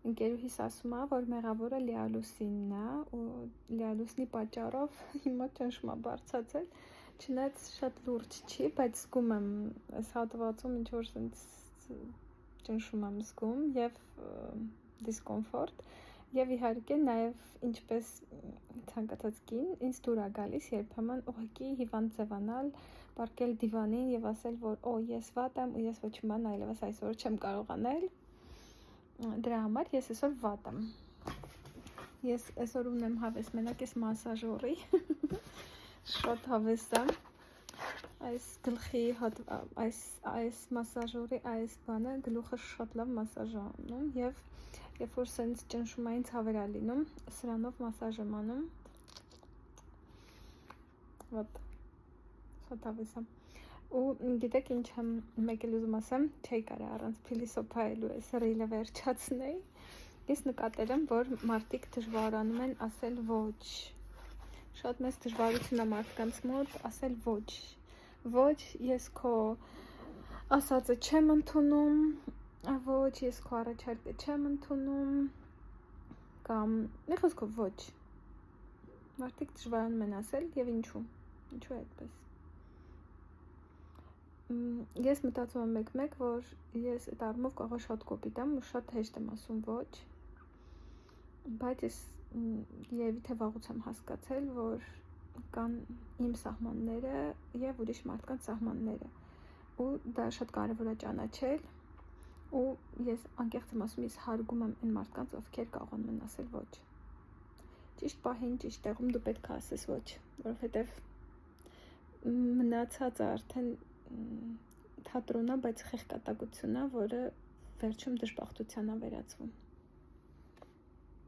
ընկերուհիս ասում է, որ մեղավորը Լիալուսինն է ու Լիալուսնի պատճառով հիմա ճնշումա բարձացել, չնայած շատ լուրջ չի, բայց զգում եմ այս հատվածում ինչ որ ճնշում եմ զգում եւ դիսկոմֆորտ եւ իհարկե նաեւ ինչպես ցանկացած կին ինձ դուր է գալիս երբեմն ուղղակի հիվանդ ձևանալ, պառկել դիվանին եւ ասել, որ ես վատ եմ ու ես ոչ մի բան այլևս այսօր չեմ կարող անել։ Դրա համար ես այսօր վատ եմ։ Ես այսօր ունեմ հավես մենակ այս մասաժորի։ Շատ հավես եմ։ Այս գլխի այս մասաժորի այս բանը գլուխը շատ լավ մասաժ է անում եւ երբ որ սենց ճնշումային ցավեր է լինում, սրանով մասաժ եմ անում։ Вот։ Շատ հավես եմ։ Ու գիտեք ինչ եմ մեկ էլ ուզում ասեմ, չի կարա առանց փիլիսոփայելու այս ռիլը վերջացնեի։ Ես նկատել եմ, որ մարդիկ դժվարանում են ասել ոչ։ Շատ մեծ դժվարություն է մարդկանց մոտ ասել ոչ։ Ոչ, ես քո ասածը չեմ ընդունում, ոչ, ես քո առաջարկը չեմ ընդունում, կամ մի խոսքով ոչ։ Մարդիկ դժվարանում են ասել եւ ինչու է այդպես։ Ես մտածում եմ մեկ-մեկ, որ ես այդ առումով կարող եմ շատ կոպիտ եմ ու շատ հեշտ եմ ասում ոչ, բայց ես երևի թե վաղուց եմ հասկացել, որ կան իմ սահմանները եւ ուրիշ մարդկանց սահմանները ու դա շատ կարեւոր է ճանաչել ու ես անկեղծ եմ ասում, ես հարգում եմ այն մարդկանց, ովքեր կարողանում են ասել ոչ։ Ճիշտ պահին, ճիշտ տեղում դու պետք է ասես ոչ, որովհետեւ մնացածը արդեն թատրոն է, բայց խեղկատակություն է, որը վերջում դժբախտության է վերածվում։